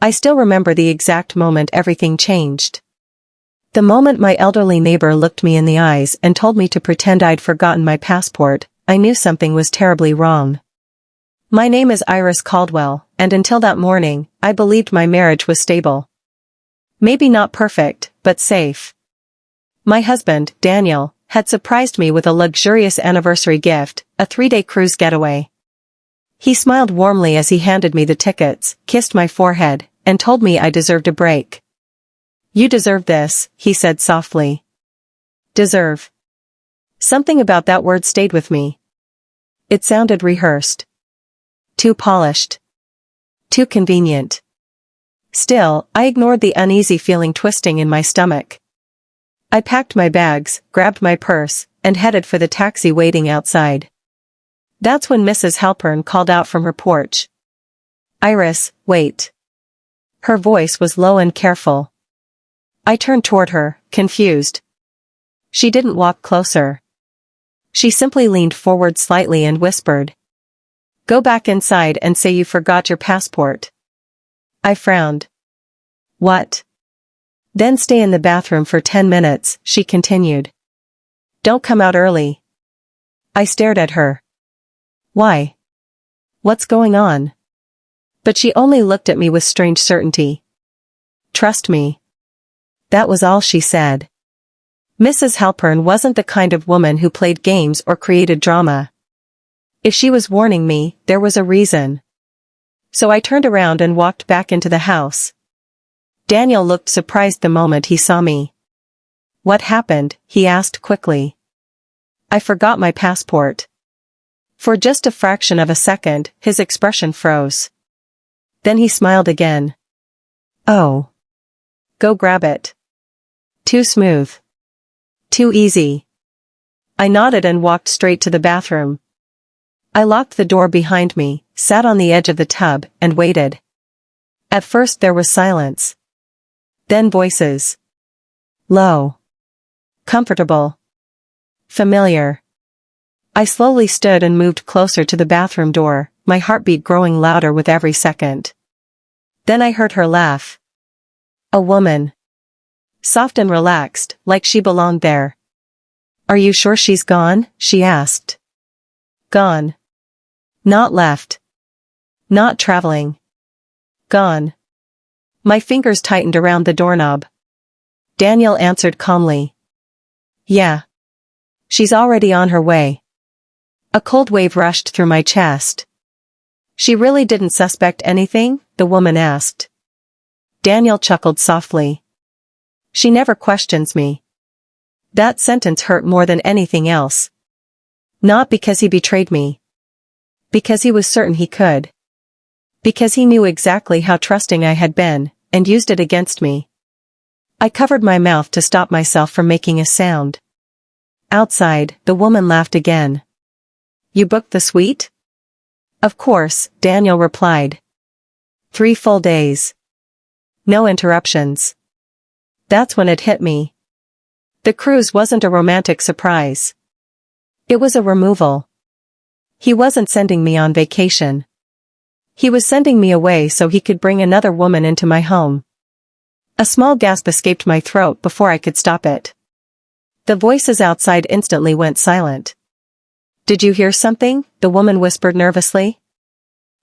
I still remember the exact moment everything changed. The moment my elderly neighbor looked me in the eyes and told me to pretend I'd forgotten my passport, I knew something was terribly wrong. My name is Iris Caldwell, and until that morning, I believed my marriage was stable. Maybe not perfect, but safe. My husband, Daniel, had surprised me with a luxurious anniversary gift, a 3-day cruise getaway. He smiled warmly as he handed me the tickets, kissed my forehead, and told me I deserved a break. "You deserve this," he said softly. Deserve. Something about that word stayed with me. It sounded rehearsed. Too polished. Too convenient. Still, I ignored the uneasy feeling twisting in my stomach. I packed my bags, grabbed my purse, and headed for the taxi waiting outside. That's when Mrs. Halpern called out from her porch. "Iris, wait." Her voice was low and careful. I turned toward her, confused. She didn't walk closer. She simply leaned forward slightly and whispered, "Go back inside and say you forgot your passport." I frowned. "What?" "Then stay in the bathroom for 10 minutes, she continued. "Don't come out early." I stared at her. Why? What's going on? But she only looked at me with strange certainty. "Trust me." That was all she said. Mrs. Halpern wasn't the kind of woman who played games or created drama. If she was warning me, there was a reason. So I turned around and walked back into the house. Daniel looked surprised the moment he saw me. "What happened?" he asked quickly. "I forgot my passport." For just a fraction of a second, his expression froze. Then he smiled again. "Oh. Go grab it." Too smooth. Too easy. I nodded and walked straight to the bathroom. I locked the door behind me, sat on the edge of the tub, and waited. At first there was silence. Then voices. Low. Comfortable. Familiar. I slowly stood and moved closer to the bathroom door, my heartbeat growing louder with every second. Then I heard her laugh. A woman. Soft and relaxed, like she belonged there. "Are you sure she's gone?" she asked. Gone. Not left. Not traveling. Gone. My fingers tightened around the doorknob. Daniel answered calmly. "Yeah. She's already on her way." A cold wave rushed through my chest. "She really didn't suspect anything?" the woman asked. Daniel chuckled softly. "She never questions me." That sentence hurt more than anything else. Not because he betrayed me. Because he was certain he could. Because he knew exactly how trusting I had been, and used it against me. I covered my mouth to stop myself from making a sound. Outside, the woman laughed again. "You booked the suite?" "Of course," Daniel replied. 3 full days. No interruptions. That's when it hit me. The cruise wasn't a romantic surprise. It was a removal. He wasn't sending me on vacation. He was sending me away so he could bring another woman into my home. A small gasp escaped my throat before I could stop it. The voices outside instantly went silent. "Did you hear something?" the woman whispered nervously.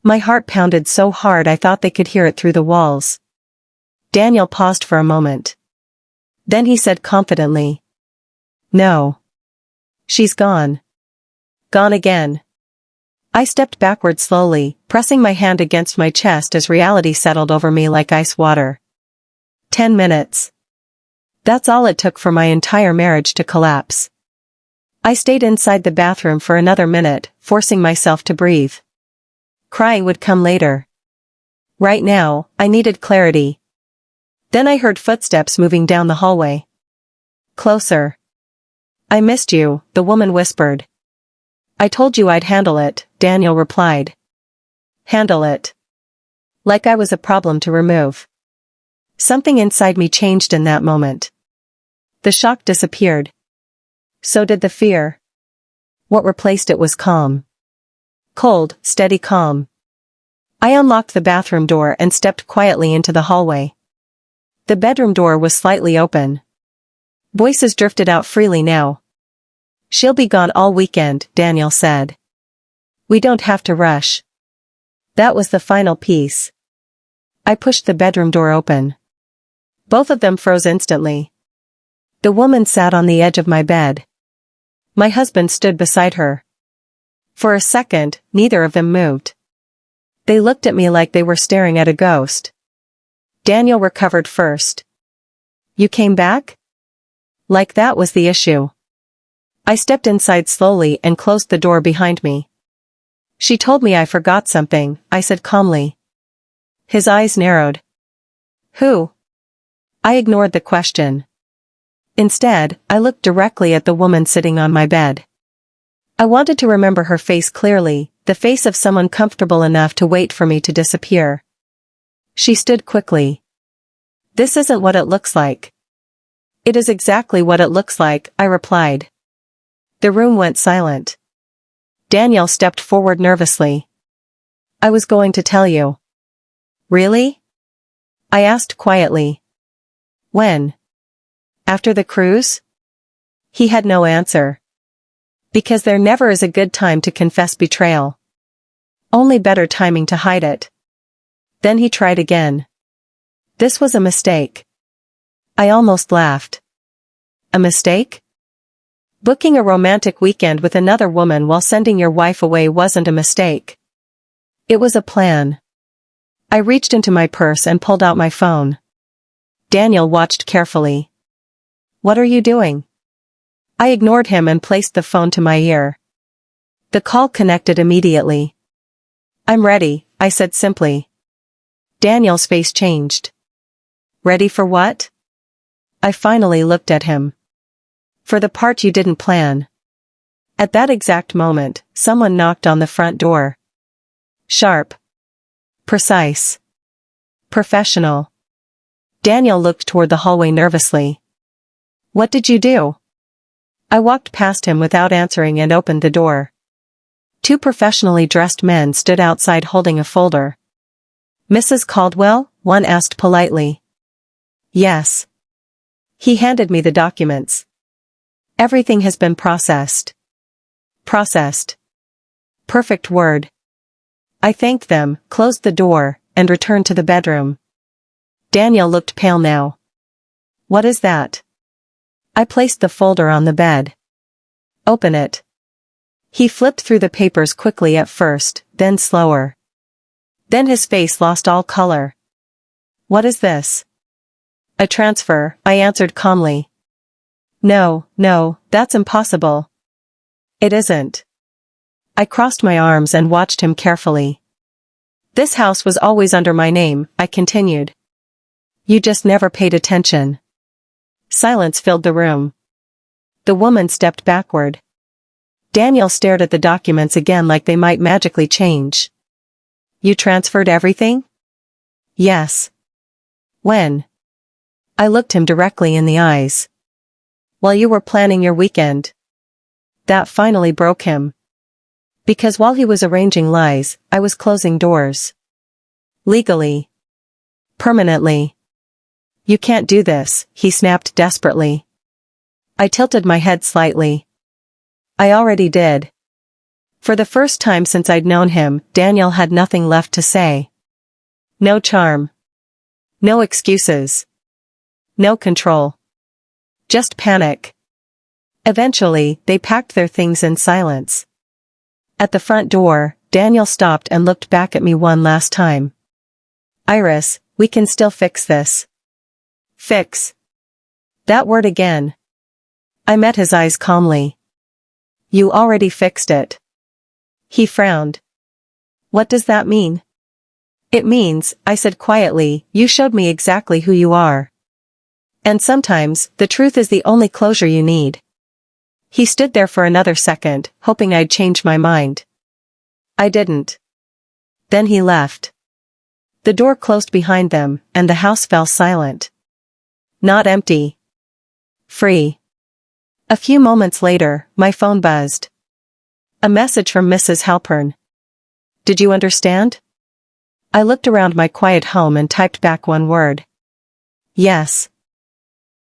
My heart pounded so hard I thought they could hear it through the walls. Daniel paused for a moment. Then he said confidently. "No. She's gone. Gone again." I stepped backward slowly, pressing my hand against my chest as reality settled over me like ice water. 10 minutes. That's all it took for my entire marriage to collapse. I stayed inside the bathroom for another minute, forcing myself to breathe. Crying would come later. Right now, I needed clarity. Then I heard footsteps moving down the hallway. Closer. "I missed you," the woman whispered. "I told you I'd handle it," Daniel replied. Handle it. Like I was a problem to remove. Something inside me changed in that moment. The shock disappeared. So did the fear. What replaced it was calm. Cold, steady calm. I unlocked the bathroom door and stepped quietly into the hallway. The bedroom door was slightly open. Voices drifted out freely now. "She'll be gone all weekend," Daniel said. "We don't have to rush." That was the final piece. I pushed the bedroom door open. Both of them froze instantly. The woman sat on the edge of my bed. My husband stood beside her. For a second, neither of them moved. They looked at me like they were staring at a ghost. Daniel recovered first. "You came back?" Like that was the issue. I stepped inside slowly and closed the door behind me. "She told me I forgot something," I said calmly. His eyes narrowed. "Who?" I ignored the question. Instead, I looked directly at the woman sitting on my bed. I wanted to remember her face clearly, the face of someone comfortable enough to wait for me to disappear. She stood quickly. "This isn't what it looks like." "It is exactly what it looks like," I replied. The room went silent. Daniel stepped forward nervously. "I was going to tell you." "Really?" I asked quietly. "When? After the cruise?" He had no answer. Because there never is a good time to confess betrayal. Only better timing to hide it. Then he tried again. "This was a mistake." I almost laughed. "A mistake?" "Booking a romantic weekend with another woman while sending your wife away wasn't a mistake. It was a plan." I reached into my purse and pulled out my phone. Daniel watched carefully. "What are you doing?" I ignored him and placed the phone to my ear. The call connected immediately. "I'm ready," I said simply. Daniel's face changed. "Ready for what?" I finally looked at him. "For the part you didn't plan." At that exact moment, someone knocked on the front door. Sharp. Precise. Professional. Daniel looked toward the hallway nervously. "What did you do?" I walked past him without answering and opened the door. Two professionally dressed men stood outside holding a folder. "Mrs. Caldwell?" one asked politely. "Yes." He handed me the documents. "Everything has been processed." Processed. Perfect word. I thanked them, closed the door, and returned to the bedroom. Daniel looked pale now. "What is that?" I placed the folder on the bed. "Open it." He flipped through the papers quickly at first, then slower. Then his face lost all color. "What is this?" "A transfer," I answered calmly. No, that's impossible." "It isn't." I crossed my arms and watched him carefully. "This house was always under my name," I continued. "You just never paid attention." Silence filled the room. The woman stepped backward. Daniel stared at the documents again like they might magically change. "You transferred everything?" "Yes." "When?" I looked him directly in the eyes. "While you were planning your weekend." That finally broke him. Because while he was arranging lies, I was closing doors. Legally. Permanently. "You can't do this," he snapped desperately. I tilted my head slightly. I already did. For the first time since I'd known him, Daniel had nothing left to say. No charm. No excuses. No control. Just panic. Eventually, they packed their things in silence. At the front door, Daniel stopped and looked back at me one last time. "Iris, we can still fix this." Fix. That word again. I met his eyes calmly. "You already fixed it." He frowned. "What does that mean?" "It means," I said quietly, "you showed me exactly who you are. And sometimes, the truth is the only closure you need." He stood there for another second, hoping I'd change my mind. I didn't. Then he left. The door closed behind them, and the house fell silent. Not empty. Free. A few moments later, my phone buzzed. A message from Mrs. Halpern. "Did you understand?" I looked around my quiet home and typed back one word. Yes.